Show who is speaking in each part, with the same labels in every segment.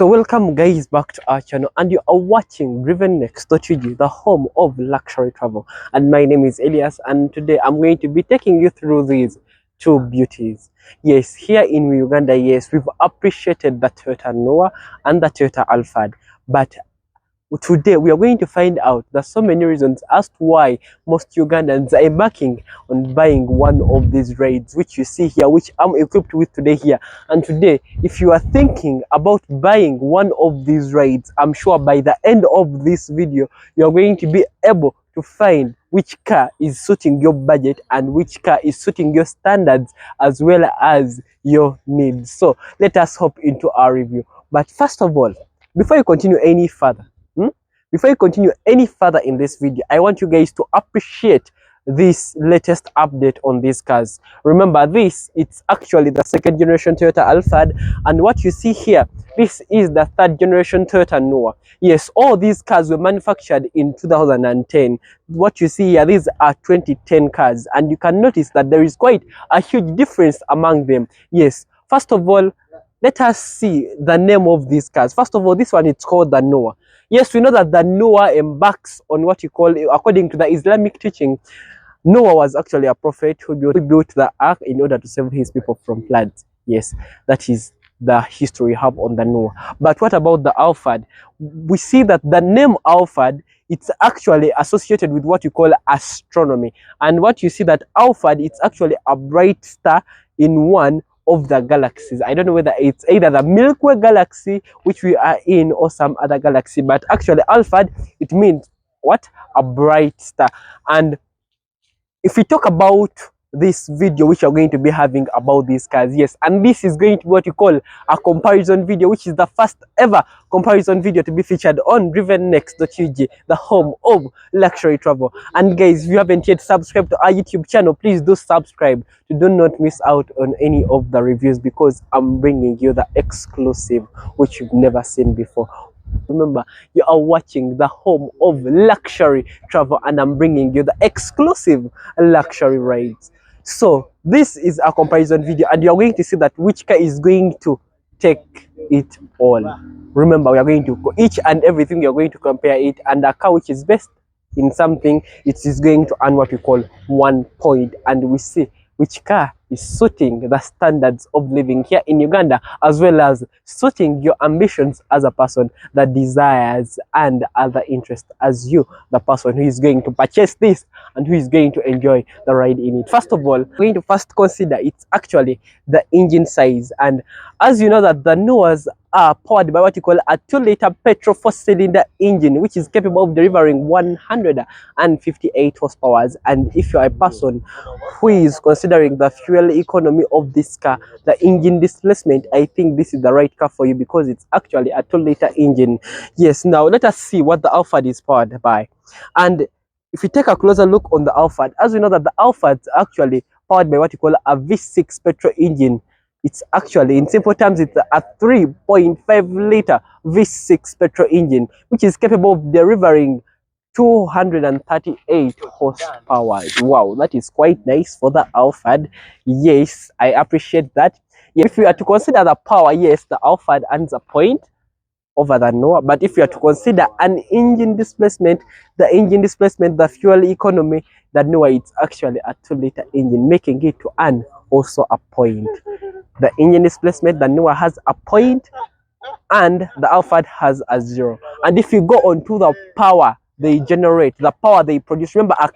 Speaker 1: So welcome guys back to our channel, and you are watching DrivenNext.ug, the home of luxury travel. And my name is Elias, and today I'm going to be taking you through these two beauties. Yes, here in Uganda, yes, we've appreciated the Toyota Noah and the Toyota Alphard, but today we are going to find out there's so many reasons as to why most Ugandans are embarking on buying one of these rides, which you see here, which I'm equipped with today here. And today, if you are thinking about buying one of these rides, I'm sure by the end of this video you're going to be able to find which car is suiting your budget and which car is suiting your standards as well as your needs. So let us hop into our review. But first of all, before you continue any further, in this video, I want you guys to appreciate this latest update on these cars. Remember, it's actually the second generation Toyota Alphard, and what you see here, this is the third generation Toyota Noah. Yes, all these cars were manufactured in 2010. What you see here, these are 2010 cars, and you can notice that there is quite a huge difference among them. Yes, first of all, let us see the name of these cars. First of all, this one, it's called the Noah. Yes, we know that the Noah embarks on what you call, according to the Islamic teaching, Noah was actually a prophet who built the ark in order to save his people from floods. Yes, that is the history we have on the Noah. But what about the Alphard? We see that the name Alphard, it's actually associated with what you call astronomy. And what you see that Alphard, it's actually a bright star in one of the galaxies. I don't know whether it's either the Milky Way galaxy which we are in or some other galaxy, but actually Alphard, it means what? A bright star. And if we talk about this video which you're going to be having about these cars, yes, and this is going to be what you call a comparison video, which is the first ever comparison video to be featured on DrivenNext.ug, the home of luxury travel. And guys, if you haven't yet subscribed to our YouTube channel, please do subscribe to do not miss out on any of the reviews, because I'm bringing you the exclusive which you've never seen before. Remember, you are watching the home of luxury travel, and I'm bringing you the exclusive luxury rides. So this is a comparison video, and you're going to see that which car is going to take it all. Remember, we are going to go each and everything, you're going to compare it, and a car which is best in something, it is going to earn what we call 1 point, and we see which car is suiting the standards of living here in Uganda, as well as suiting your ambitions as a person, the desires and other interests as you, the person who is going to purchase this and who is going to enjoy the ride in it. First of all, we're going to first consider it's actually the engine size. And as you know that the Noahs are powered by what you call a 2-liter petrol 4-cylinder engine, which is capable of delivering 158 horsepower. And if you're a person who is considering the fuel economy of this car, the engine displacement, I think this is the right car for you, because it's actually a 2-liter engine. Yes, now let us see what the Alphard is powered by. And if you take a closer look on the Alphard, as we know that the Alphard is actually powered by what you call a V6 petrol engine. It's actually, in simple terms, it's a 3.5-liter V6 petrol engine, which is capable of delivering 238 horsepower. Wow, that is quite nice for the Alphard. Yes, I appreciate that. If you are to consider the power, yes, the Alphard earns a point over the Noah. But if you are to consider an engine displacement, the fuel economy, the Noah, it's actually a 2-liter engine, making it to earn also a point. The engine displacement, the Noah has a point, and the Alphard has a 0. And if you go on to the power they generate, the power they produce, remember a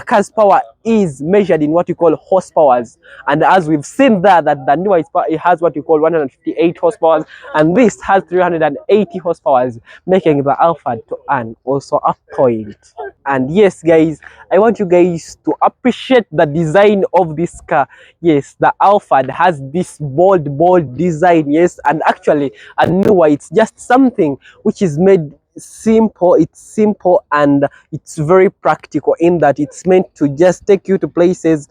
Speaker 1: car's power is measured in what you call horsepowers, and as we've seen there, that the Noah it has what you call 158 horsepower, and this has 380 horsepower, making the Alphard to earn also a point. And yes guys, I want you guys to appreciate the design of this car. Yes, the Alphard has this bold design. Yes, and actually a Noah, it's just something which is made simple. It's simple and it's very practical, in that it's meant to just take you to places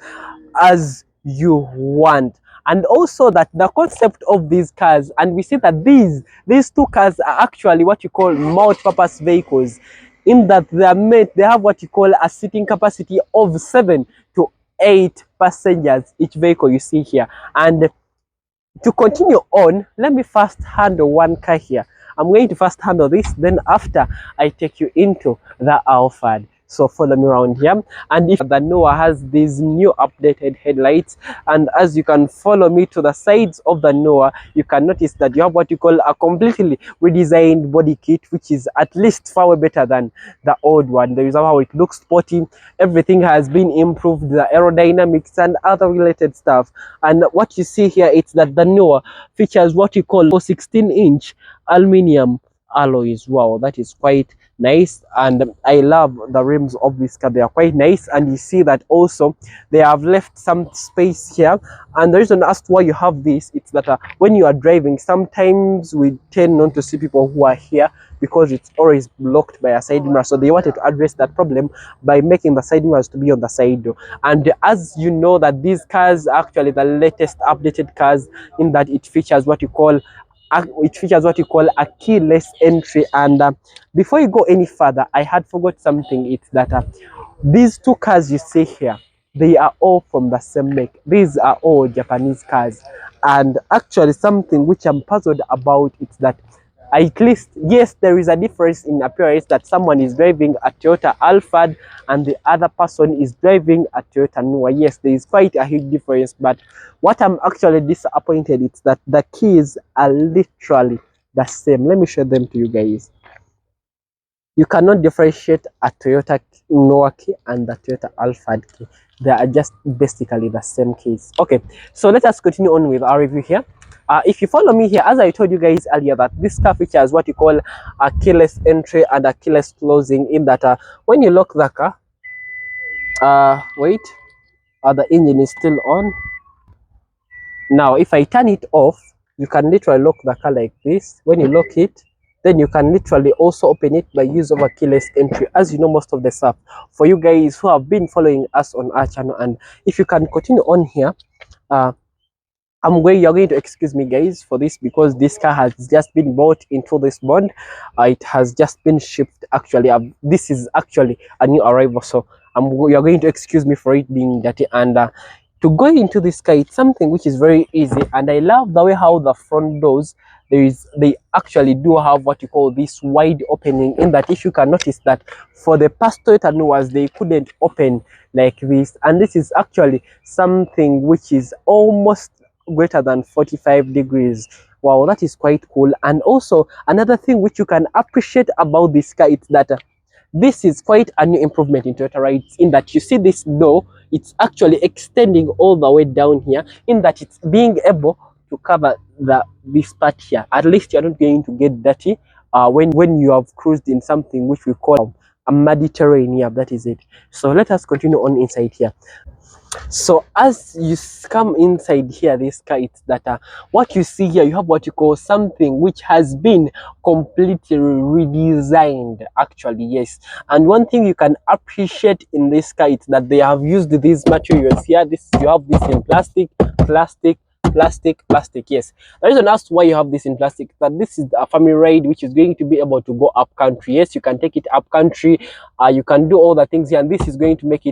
Speaker 1: as you want. And also that the concept of these cars, and we see that these two cars are actually what you call multi-purpose vehicles, in that they have what you call a seating capacity of 7 to 8 passengers each vehicle you see here. And to continue on, let me first handle one car here. I'm going to first handle this, then after I take you into the Alphard. So follow me around here. And if the Noah has these new updated headlights, and as you can follow me to the sides of the Noah, you can notice that you have what you call a completely redesigned body kit, which is at least far better than the old one. There is how it looks sporty. Everything has been improved, the aerodynamics and other related stuff. And what you see here is that the Noah features what you call 16-inch aluminium alloys. Wow, that is quite nice, and I love the rims of this car. They are quite nice, and you see that also they have left some space here. And the reason as to why you have this, it's that when you are driving, sometimes we tend not to see people who are here because it's always blocked by a side mirror. So they wanted to address that problem by making the side mirrors to be on the side. And as you know that these cars are actually the latest updated cars, in that it features what you call a keyless entry. And before you go any further, I had forgot something. It's that these two cars you see here, they are all from the same make. These are all Japanese cars. And actually something which I'm puzzled about is that at least, yes, there is a difference in appearance, that someone is driving a Toyota Alphard and the other person is driving a Toyota Noah. Yes, there is quite a huge difference, but what I'm actually disappointed is that the keys are literally the same. Let me show them to you guys. You cannot differentiate a Toyota Noah key and the Toyota Alphard key. They are just basically the same keys. Okay, so let us continue on with our review here. If you follow me here, as I told you guys earlier, that this car features what you call a keyless entry and a keyless closing, in that when you lock the car, the engine is still on. Now if I turn it off, you can literally lock the car like this. When you lock it, then you can literally also open it by use of a keyless entry. As you know, most of the stuff for you guys who have been following us on our channel, and if you can continue on here, you're going to excuse me guys for this, because this car has just been bought into this bond. It has just been shipped. Actually, this is actually a new arrival, so you're going to excuse me for it being dirty. And to go into this car, it's something which is very easy, and I love the way how the front doors, they actually do have what you call this wide opening, in that if you can notice that for the past Toyota Noahs, they couldn't open like this, and this is actually something which is almost greater than 45 degrees. Wow, that is quite cool. And also another thing which you can appreciate about this car is that this is quite a new improvement in Toyota rides, in that you see this door, it's actually extending all the way down here, in that it's being able to cover this part here. At least you're not going to get dirty when you have cruised in something which we call a muddy terrain. Yeah, that is it. So let us continue on inside here. So as you come inside here, this car, it's that what you see here, you have what you call something which has been completely redesigned, actually. Yes, and one thing you can appreciate in this car is that they have used these materials here. You have this in plastic. Yes, the reason as to why you have this in plastic, that this is a family ride which is going to be able to go up country. Yes, you can take it up country, you can do all the things here, and this is going to make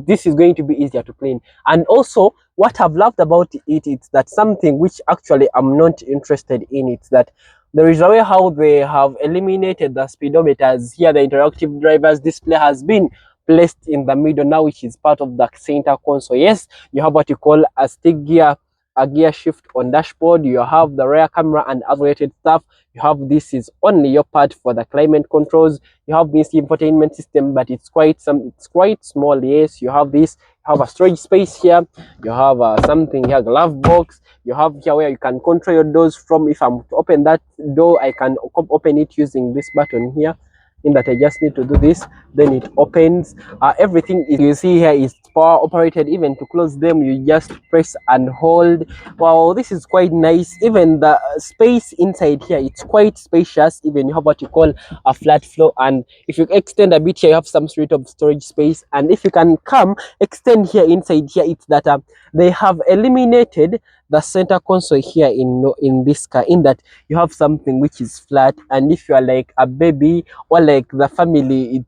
Speaker 1: this is going to be easier to clean. And also what I've loved about it is that something which actually I'm not interested in, it's that there is a way how they have eliminated the speedometers here. The interactive driver's display has been placed in the middle now, which is part of the center console. Yes, you have what you call a stick gear, a gear shift on dashboard. You have the rear camera and other related stuff. You have this is only your part for the climate controls. You have this infotainment system, but it's quite small. Yes, you have this. You have a storage space here. You have something here, glove box. You have here where you can control your doors from. If I'm to open that door, I can open it using this button here, in that I just need to do this, then it opens. Everything you see here is power operated. Even to close them, you just press and hold. Wow, this is quite nice. Even the space inside here, it's quite spacious. Even you have what you call a flat floor, and if you extend a bit here, you have some sort of storage space. And if you can come extend here inside here, it's that they have eliminated the center console here in this car, in that you have something which is flat, and if you are like a baby or like the family, it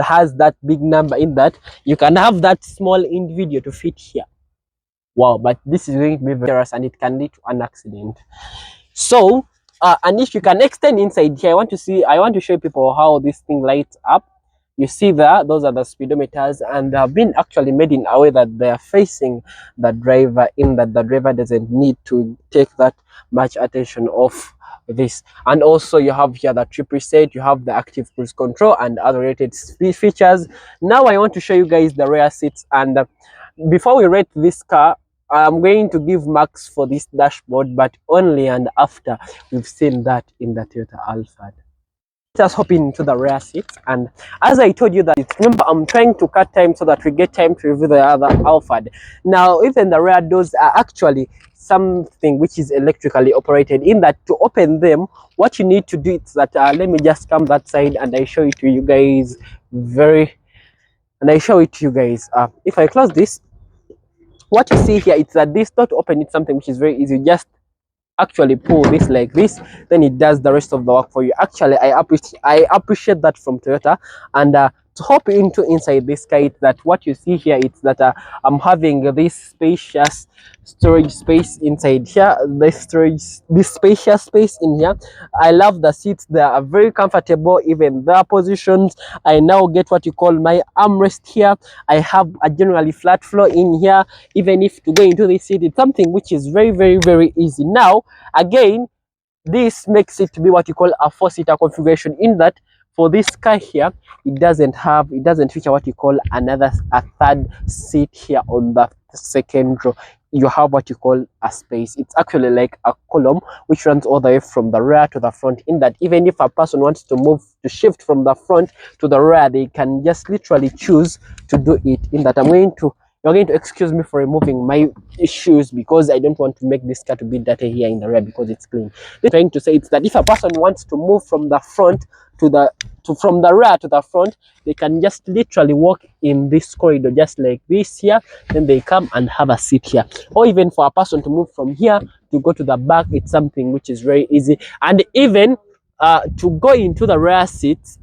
Speaker 1: has that big number, in that you can have that small individual to fit here. Wow, but this is going to be very dangerous and it can lead to an accident. So and if you can extend inside here, I want to show people how this thing lights up. You see there, those are the speedometers, and they have been actually made in a way that they are facing the driver, in that the driver doesn't need to take that much attention of this. And also you have here the trip reset, you have the active cruise control and other related features. Now I want to show you guys the rear seats, and before we rate this car, I'm going to give marks for this dashboard, but only and after we've seen that in the Toyota Alphard. Let us hop into the rear seats, and as I told you that, remember, I'm trying to cut time so that we get time to review the other Alphard. Now, even the rear doors are actually something which is electrically operated, in that to open them, what you need to do is that, let me just come that side and I show it to you guys if I close this, what you see here is that this not open, it's something which is very easy. You just actually pull this like this, then it does the rest of the work for you. Actually, I appreciate that from Toyota. And to hop into inside this car, it's that what you see here, it's that I'm having this spacious storage space inside here, this spacious space in here. I love the seats, they are very comfortable, even their positions. I now get what you call my armrest here. I have a generally flat floor in here. Even if to go into this seat, it's something which is very, very, very easy. Now again, this makes it to be what you call a four-seater configuration, in that for this car here, it doesn't feature what you call a third seat here on the second row. You have what you call a space. It's actually like a column which runs all the way from the rear to the front, in that even if a person wants to shift from the front to the rear, they can just literally choose to do it. In that, you're going to excuse me for removing my shoes, because I don't want to make this car to be dirty here in the rear because it's clean. I'm trying to say it's that if a person wants to move from the front from the rear to the front, they can just literally walk in this corridor just like this here, then they come and have a seat here. Or even for a person to move from here to go to the back, it's something which is very easy. And even to go into the rear seats,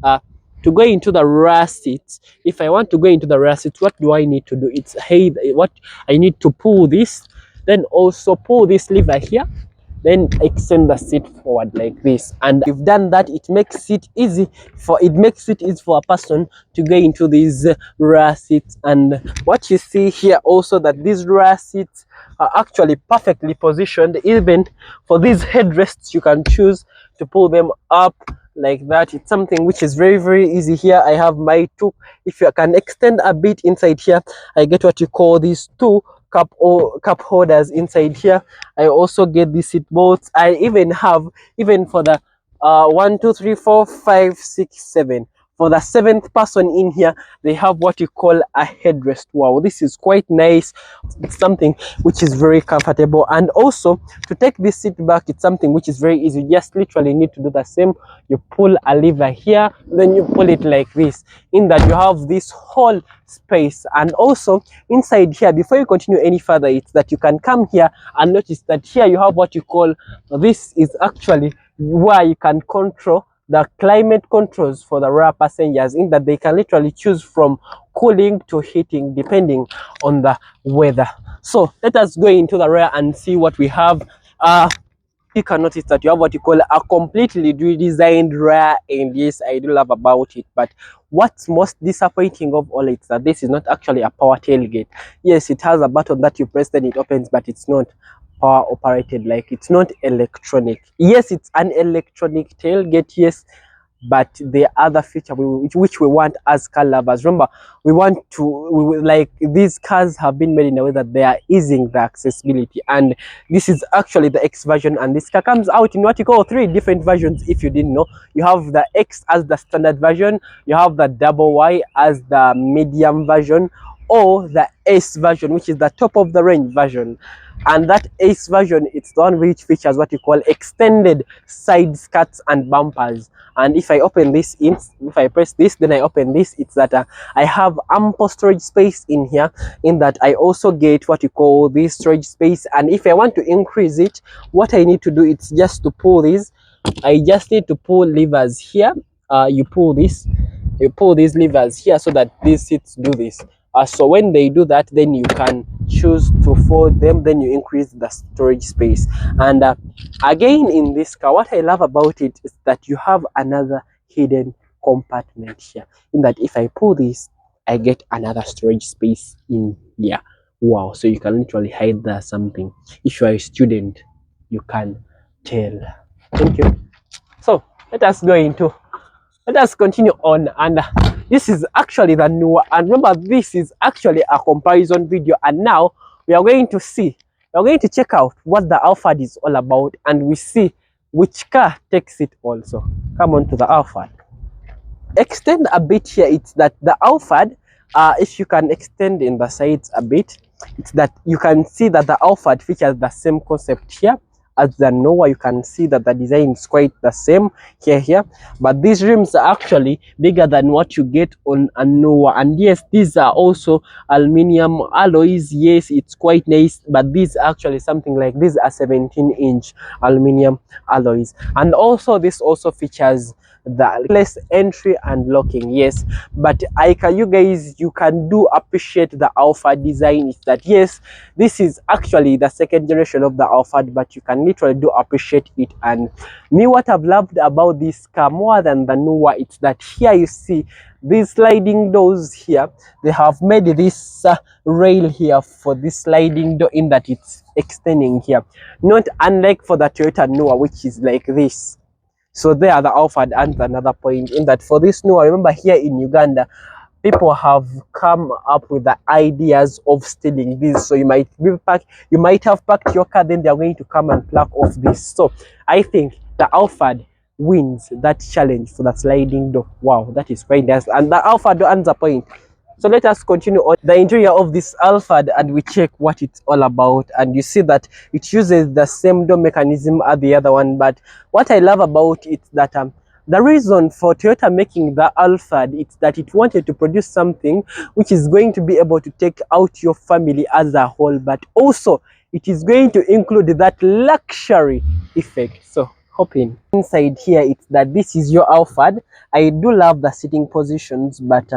Speaker 1: if I want to go into the rear seats, what do I need to do? It's, hey, what I need to pull this, then also pull this lever here, then extend the seat forward like this. And if you've done that, it makes it easy for a person to go into these rear seats. And what you see here also, that these rear seats are actually perfectly positioned. Even for these headrests, you can choose to pull them up like that. It's something which is very, very easy. Here I have my two, if you can extend a bit inside here, I get what you call these two cup holders inside here. I also get the seat belts. I even have, even for the 1 2 3 4 5 6 7, for the seventh person in here, they have what you call a headrest. Wow, this is quite nice. It's something which is very comfortable. And also, to take this seat back, it's something which is very easy. You just literally need to do the same. You pull a lever here, then you pull it like this, in that you have this whole space. And also inside here, before you continue any further, it's that you can come here and notice that here you have what you call, this is actually where you can control the climate controls for the rear passengers, in that they can literally choose from cooling to heating depending on the weather. So let us go into the rear and see what we have. You can notice that you have what you call a completely redesigned rear, and yes, I do love about it. But what's most disappointing of all is that this is not actually a power tailgate. Yes, it has a button that you press, then it opens, but it's not power operated. Like, it's not electronic. Yes, it's an electronic tailgate, yes, but the other feature which we want as car lovers, remember, like, these cars have been made in a way that they are easing the accessibility. And this is actually the X version, and this car comes out in what you call 3 different versions. If you didn't know, you have the X as the standard version, you have the double Y as the medium version, or the S version, which is the top of the range version. And that S version, it's the one which features what you call extended side skirts and bumpers. And if I open this if I press this, then I open this, it's that I have ample storage space in here, in that I also get what you call this storage space. And if I want to increase it, what I need to do, it's just to pull this. I just need to pull levers here. You pull these levers here, so that these seats do this. So when they do that, then you can choose to fold them, then you increase the storage space. And again, in this car, what I love about it is that you have another hidden compartment here, in that if I pull this, I get another storage space in here. Wow, so you can literally hide there something. If you are a student, you can tell. Thank you. So let us continue on. And this is actually the newer, and remember, this is actually a comparison video. And now we are going to check out what the Alphard is all about, and we see which car takes it also. Come on to the Alphard. Extend a bit here. It's that the Alphard, if you can extend in the sides a bit, it's that you can see that the Alphard features the same concept here as the Noah. You can see that the design is quite the same here, but these rims are actually bigger than what you get on a Noah. And yes, these are also aluminum alloys. Yes, it's quite nice, but these are actually something like, these are 17-inch aluminum alloys. And also this also features the keyless entry and locking. Yes, but you can do appreciate the Alphard design. Is that, yes, this is actually the second generation of the Alphard, but you can literally do appreciate it. And me, what I've loved about this car more than the newer, it's that here you see these sliding doors here. They have made this rail here for this sliding door, in that it's extending here, not unlike for the Toyota Noah, which is like this. So there, the Alphard adds another point, in that for this Noah, remember here in Uganda, people have come up with the ideas of stealing this. So you might have parked your car, then they are going to come and pluck off this. So I think the Alphard wins that challenge for the sliding door. Wow, that is quite nice. And the Alphard adds a point. So let us continue on the interior of this Alphard, and we check what it's all about. And you see that it uses the same door mechanism as the other one. But what I love about it, that the reason for Toyota making the Alphard, it's that it wanted to produce something which is going to be able to take out your family as a whole, but also it is going to include that luxury effect. So hopping inside here, it's that this is your Alphard. I do love the sitting positions, but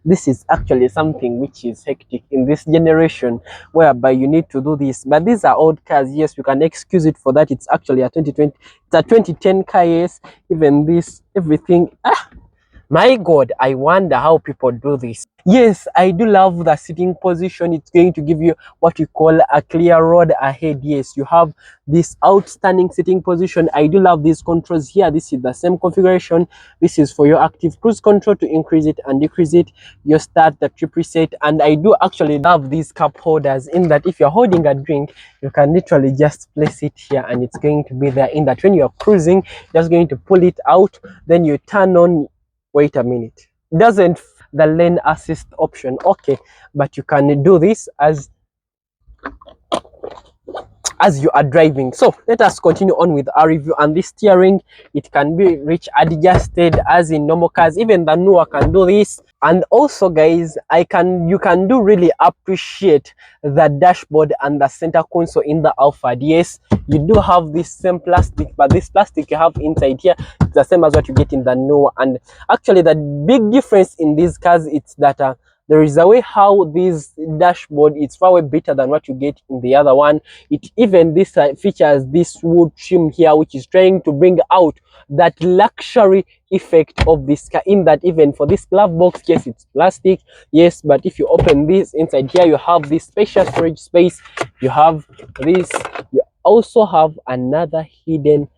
Speaker 1: this is actually something which is hectic in this generation, whereby you need to do this. But these are old cars. Yes, you can excuse it for that. It's actually a 2020, it's a 2010 car. Yes, even this, everything. My God, I wonder how people do this. Yes, I do love the sitting position. It's going to give you what we call a clear road ahead. Yes, you have this outstanding sitting position. I do love these controls here. This is the same configuration. This is for your active cruise control to increase it and decrease it. Your start, the trip reset. And I do actually love these cup holders, in that if you're holding a drink, you can literally just place it here and it's going to be there, in that when you're cruising, just going to pull it out, then you turn on. Wait a minute, doesn't the lane assist option? Okay, but you can do this as you are driving. So let us continue on with our review. And this steering, it can be reach adjusted as in normal cars. Even the newer can do this. And also, guys, you can do really appreciate the dashboard and the center console in the Alphard. Yes, you do have this same plastic, but this plastic you have inside here, it's the same as what you get in the newer. And actually, the big difference in these cars, it's that there is a way how this dashboard is far way better than what you get in the other one. It even this features this wood trim here, which is trying to bring out that luxury effect of this car, in that even for this glove box, yes, it's plastic, yes, but if you open this inside here, you have this spacious storage space. You have this, you also have another hidden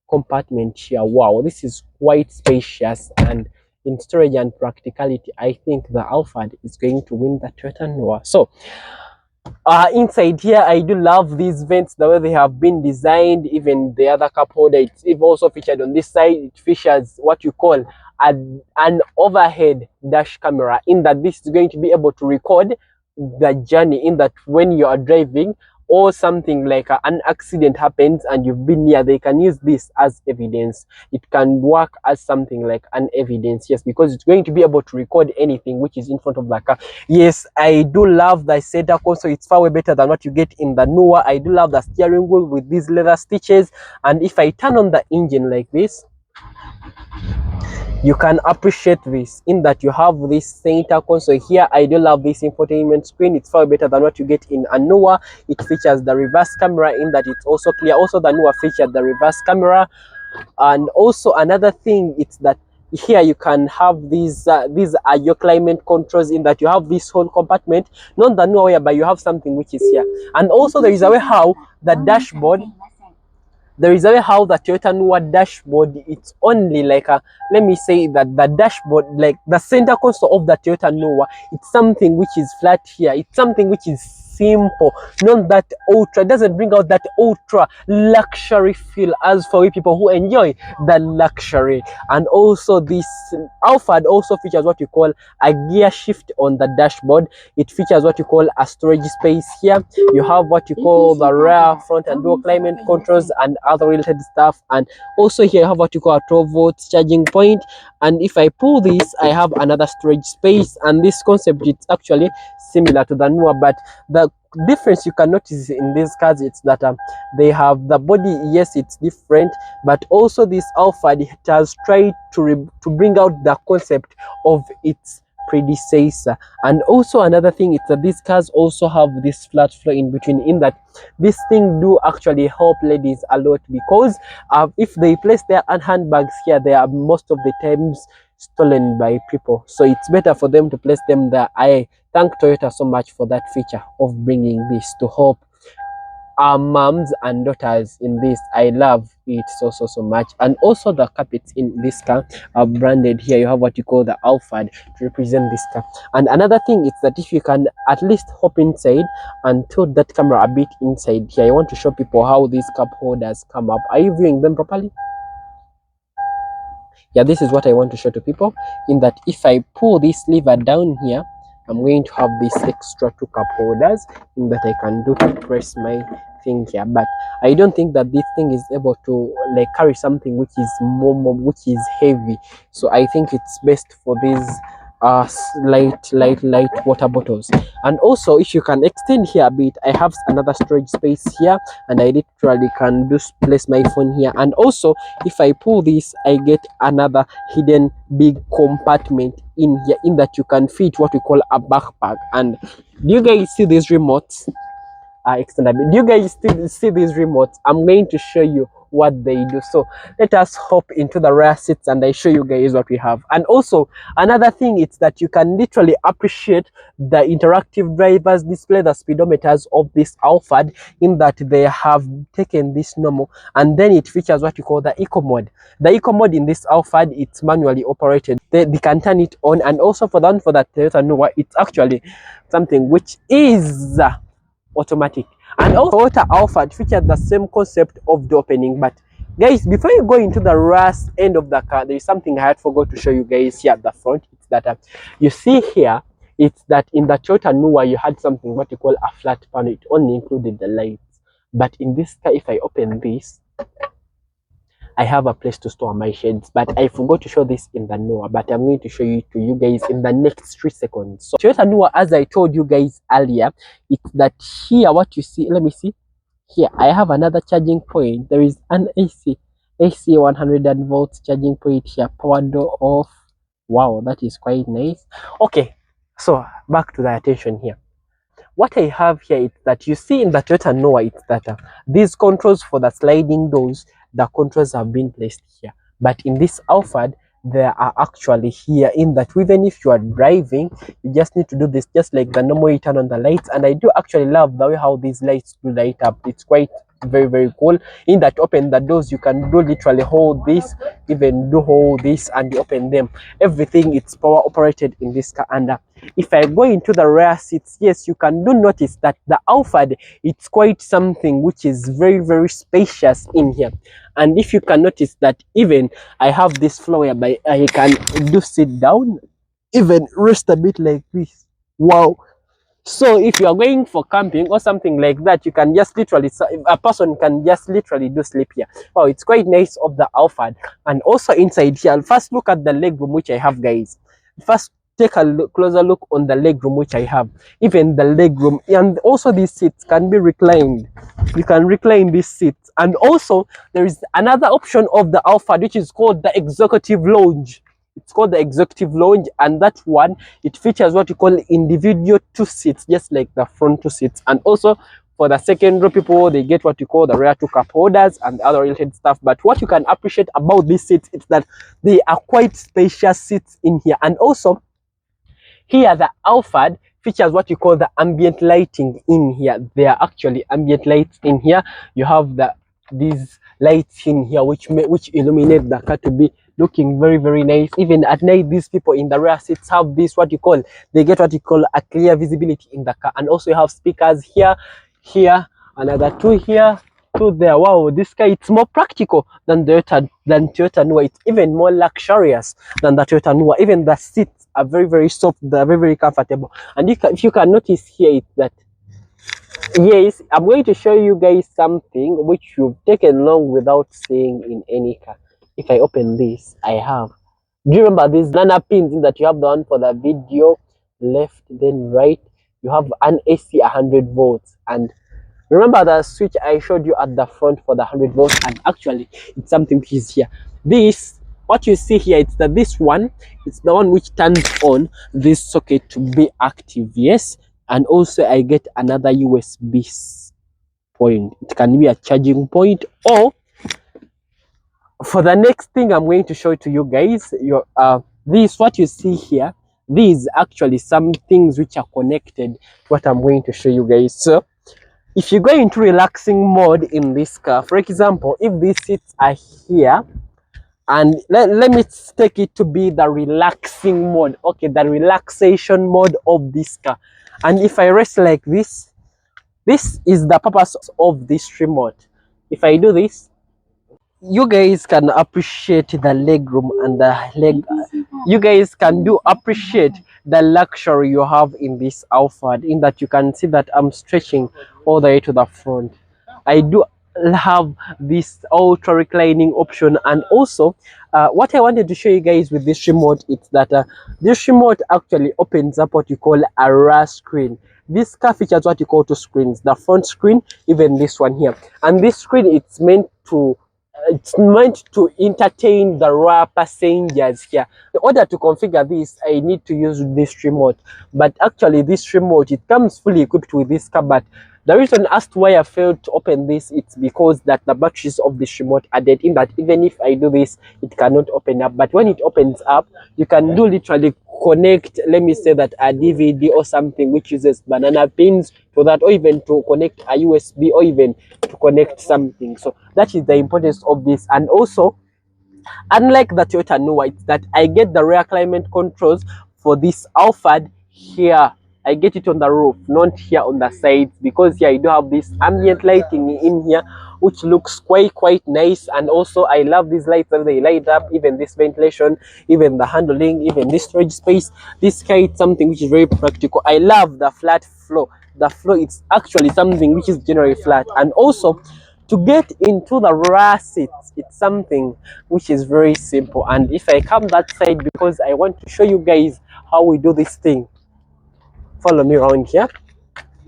Speaker 1: compartment here. Wow, this is quite spacious, and in storage and practicality, I think the Alphard is going to win the Toyota Noah. So inside here, I do love these vents, the way they have been designed. Even the other cup holder, it's also featured on this side. It features what you call an overhead dash camera, in that this is going to be able to record the journey, in that when you are driving or something like an accident happens and you've been near, they can use this as evidence. It can work as something like an evidence, yes, because it's going to be able to record anything which is in front of the car. Yes, I do love the center console. It's far way better than what you get in the newer. I do love the steering wheel with these leather stitches. And if I turn on the engine like this, You can appreciate this in that you have this center console here. I do love this infotainment screen. It's far better than what you get in a Noah. It features the reverse camera in that it's also clear. Also, the Noah featured the reverse camera. And also another thing, it's that here you can have these are your climate controls, in that you have this whole compartment, not the Noah, but you have something which is here. And also there is a way how the dashboard, there is a way how the Toyota Noah dashboard, it's only like a, let me say that the dashboard, like the center console of the Toyota Noah, it's something which is flat here. It's something which is simple, not that ultra. It doesn't bring out that ultra luxury feel as for we people who enjoy the luxury. And also this Alphard also features what you call a gear shift on the dashboard. It features what you call a storage space here. You have what you call the rear, front and dual climate controls and other related stuff. And also here you have what you call a 12 volts charging point. And if I pull this, I have another storage space. And this concept, it's actually similar to the Noah, but the difference you can notice in these cars, it's that they have the body, yes, it's different, but also this Alphard, it has tried to bring out the concept of its predecessor. And also another thing is that these cars also have this flat floor in between, in that this thing do actually help ladies a lot, because if they place their handbags here, they are most of the times stolen by people, so it's better for them to place them there. I thank Toyota so much for that feature of bringing this to help our moms and daughters in this. I love it so much. And also the carpets in this car are branded here. You have what you call the Alphard to represent this car. And another thing is that if you can at least hop inside and tilt that camera a bit inside here, I want to show people how these cup holders come up. Are you viewing them properly? Yeah, this is what I want to show to people, in that if I pull this lever down here, I'm going to have this extra 2 cup holders, in that I can do to press my thing here. But I don't think that this thing is able to like carry something which is which is heavy, so I think it's best for these light water bottles. And also if you can extend here a bit, I have another storage space here, and I literally can just place my phone here. And also if I pull this, I get another hidden big compartment in here, in that you can fit what we call a backpack. And do you guys see these remotes? Do you guys still see these remotes? I'm going to show you what they do. So let us hop into the rear seats and I show you guys what we have. And also another thing is that you can literally appreciate the interactive driver's display, the speedometers of this Alphard, in that they have taken this normal and then it features what you call the eco mode. The eco mode in this Alphard, it's manually operated. They can turn it on. And also for that Toyota Noah, it's actually something which is automatic. And also Toyota Alphard featured the same concept of the opening. But guys, before you go into the rust end of the car, there is something I had forgot to show you guys here at the front. It's that you see here, it's that in the Toyota Noah you had something what you call a flat panel. It only included the lights, but in this car, if I open this, I have a place to store my shades. But I forgot to show this in the Noah, but I'm going to show you to you guys in the next 3 seconds. So Toyota Noah, as I told you guys earlier, it's that here what you see, let me see here, I have another charging point. There is an AC 100 volts charging point here, power door off. Wow, that is quite nice. Okay, so back to the attention here. What I have here is that you see in the Toyota Noah, it's that these controls for the sliding doors, the controls have been placed here. But in this Alphard, they are actually here, in that even if you are driving, you just need to do this just like the normal you turn on the lights. And I do actually love the way how these lights do light up. It's quite very cool. In that open the doors, you can do literally hold this, even do hold this, and you open them. Everything, it's power operated in this car. And if I go into the rear seats, yes, you can do notice that the Alphard, it's quite something which is very spacious in here. And if you can notice that even I have this floor whereby I can do sit down, even rest a bit like this. Wow. So if you are going for camping or something like that, you can just literally, a person can just literally do sleep here. Wow, it's quite nice of the Alphard. And also inside here, first look at the legroom which I have, guys. First take a closer look on the legroom which I have. Even the legroom, and also these seats can be reclined. You can recline these seats. And also there is another option of the Alphard which is called the executive lounge. It's called the executive lounge, and that one, it features what you call individual 2 seats, just like the front 2 seats. And also for the second row people, they get what you call the rear 2 cup holders and the other related stuff. But what you can appreciate about these seats is that they are quite spacious seats in here. And also here, the Alphard features what you call the ambient lighting in here. There are actually ambient lights in here. You have these lights in here which illuminate the car to be looking very, very nice. Even at night, these people in the rear seats have this what you call, they get what you call a clear visibility in the car. And also you have speakers here, another 2 here, 2 there. Wow, this car, it's more practical than Toyota Noah. It's even more luxurious than the Toyota Noah. Even the seats are very, very soft. They're very, very comfortable. And if you can notice here, it's that, yes, I'm going to show you guys something which you've taken long without seeing in any car. If I open this, I have, do you remember these nana pins that you have, the one for the video, left, then right? You have an AC 100 volts, and remember the switch I showed you at the front for the 100 volts, and actually it's something which is here. This, what you see here, it's that this one, it's the one which turns on this socket to be active, yes. And also I get another USB point. It can be a charging point, or for the next thing I'm going to show to you guys, this, what you see here, these actually some things which are connected to what I'm going to show you guys. So if you go into relaxing mode in this car, for example, if these seats are here, and let me take it to be the relaxing mode, okay, the relaxation mode of this car. And if I rest like this is the purpose of this remote. If I do this, you guys can appreciate the leg room and you guys can appreciate the luxury you have in this Alphard, in that you can see that I'm stretching all the way to the front. I do have this ultra reclining option. And also what I wanted to show you guys with this remote is that this remote actually opens up what you call a RA screen. This car features what you call 2 screens, the front screen, even this one here. And this screen, it's meant to entertain the rear passengers here. In order to configure this, I need to use this remote. But actually this remote, it comes fully equipped with this car. But the reason as to why I failed to open this, it's because that the batteries of this remote are dead, in that even if I do this, it cannot open up. But when it opens up, you can literally connect, let me say that a DVD or something which uses banana pins to that, or even to connect a USB, or even to connect something. So that is the importance of this. And also, unlike the Toyota Noah, it's that I get the rear climate controls for this Alphard here. I get it on the roof, not here on the sides, because here I do have this ambient lighting in here, which looks quite nice. And also I love these lights that they light up, even this ventilation, even the handling, even this storage space. This car is something which is very practical. I love the flat floor. The floor, it's actually something which is generally flat. And also, to get into the rear seats, it's something which is very simple. And if I come that side, because I want to show you guys how we do this thing, follow me around here.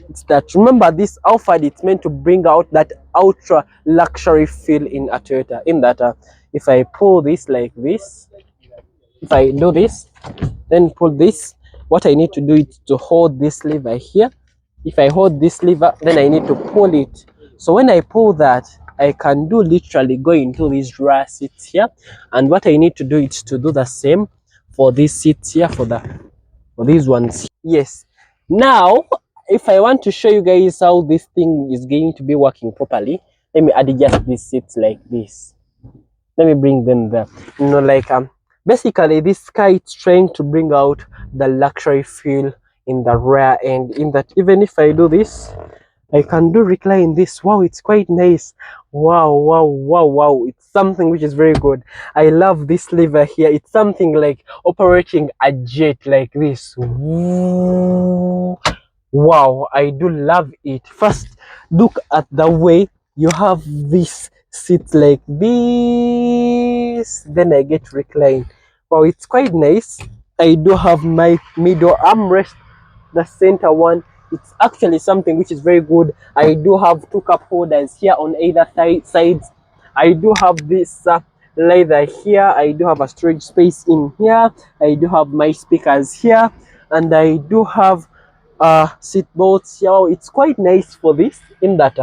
Speaker 1: It's that, remember, this Alphard, it's meant to bring out that ultra luxury feel in a Toyota, in that if I pull this like this, if I do this, then pull this, what I need to do is to hold this lever here. If I hold this lever, then I need to pull it. So when I pull that, I can literally go into these rear seats here. And what I need to do is to do the same for these seats here, for these ones. Yes. Now, if I want to show you guys how this thing is going to be working properly, let me adjust these seats like this. Let me bring them there. You know, like basically this car is trying to bring out the luxury feel in the rear end, in that even if I do this, I can recline this. Wow, it's quite nice. Wow, it's something which is very good. I love this lever here. It's something like operating a jet like this. Ooh. Wow, I do love it. First, look at the way you have this seat like this, then I get recline. Wow, it's quite nice. I do have my middle armrest, the center one. It's actually something which is very good. I do have 2 cup holders here on either sides. I do have this leather here. I do have a storage space in here. I do have my speakers here, and I do have seat belts here. Wow, it's quite nice for this, in that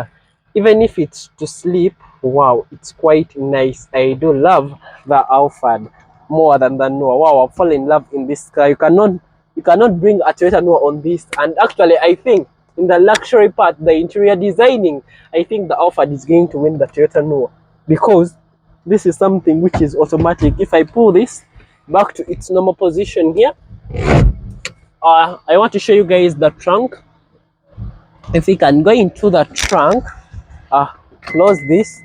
Speaker 1: even if it's to sleep, wow, it's quite nice. I do love the Alphard more than the Noah. Wow, I've fallen in love in this car. You cannot bring a Toyota Noah on this. And actually, I think in the luxury part, the interior designing, I think the Alphard is going to win the Toyota Noah, because this is something which is automatic. If I pull this back to its normal position here, I want to show you guys the trunk. If we can go into the trunk, close this.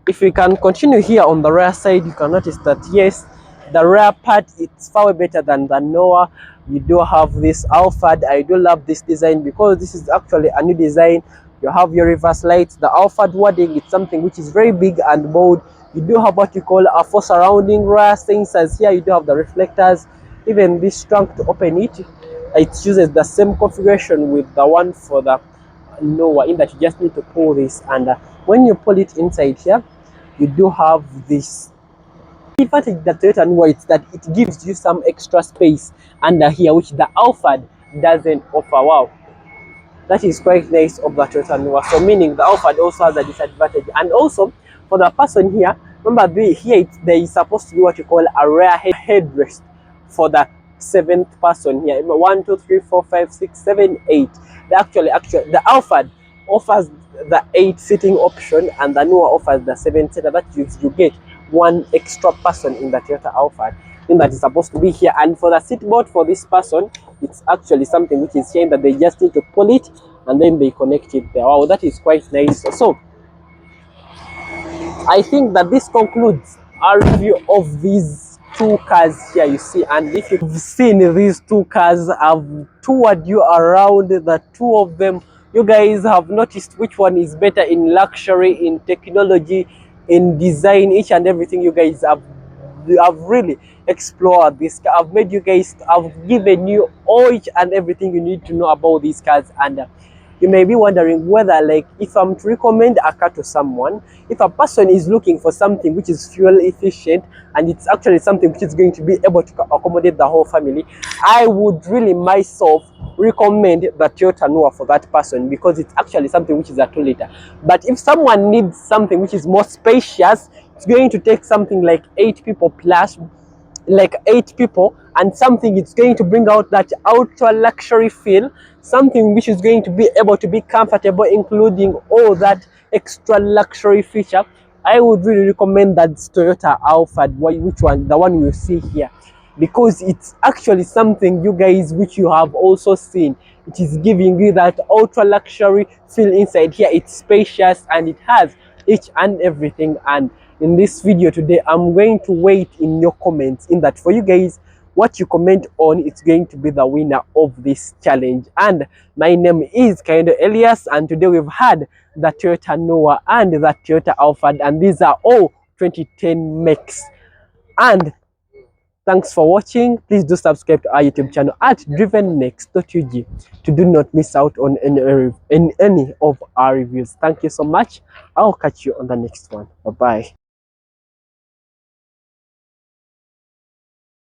Speaker 1: If we can continue here on the rear side, you can notice that yes, the rear part, it's far better than the Noah. You do have this Alphard. I do love this design because this is actually a new design. You have your reverse lights. The Alphard wording, it's something which is very big and bold. You do have what you call a 4 surrounding rear sensors here. You do have the reflectors. Even this trunk, to open it, it uses the same configuration with the one for the Noah, in that you just need to pull this, and when you pull it inside here, you do have this. The advantage that Toyota Noah is that it gives you some extra space under here, which the Alphard doesn't offer. Wow, that is quite nice of the Toyota Noah. So meaning the Alphard also has a disadvantage. And also for the person here, remember there is supposed to be what you call a rear headrest for the seventh person here. 1, 2, 3, 4, 5, 6, 7, 8. The Alphard offers the 8 seating option, and the Noah offers the 7 seater. That means you get one extra person in the Toyota Alphard, in that is supposed to be here. And for the seat belt for this person, it's actually something which is saying that they just need to pull it and then they connect it there. Wow, that is quite nice. So I think that this concludes our review of these two cars here, you see. And if you've seen these two cars, I've toured you around the two of them. You guys have noticed which one is better in luxury, in technology, in design, each and everything. You guys have really explored this car. I've made you guys, I've given you all each and everything you need to know about these cars. And you may be wondering whether, like, if I'm to recommend a car to someone, if a person is looking for something which is fuel efficient and it's actually something which is going to be able to accommodate the whole family, I would really myself recommend the Toyota Noah for that person, because it's actually something which is a 2-liter. But if someone needs something which is more spacious, it's going to take something like 8 people plus, like 8 people, and something it's going to bring out that ultra luxury feel, something which is going to be able to be comfortable, including all that extra luxury feature, I would really recommend that Toyota Alphard, which one, the one you see here, because it's actually something, you guys, which you have also seen. It is giving you that ultra luxury feel inside here. It's spacious and it has each and everything. And in this video today, I'm going to wait in your comments, in that for you guys, what you comment on, it's going to be the winner of this challenge. And my name is Kayendo Elias, and today we've had the Toyota Noah and the Toyota Alphard, and these are all 2010 makes. And thanks for watching. Please do subscribe to our YouTube channel at drivennext.ug to do not miss out on any of our reviews. Thank you so much. I'll catch you on the next one. Bye bye.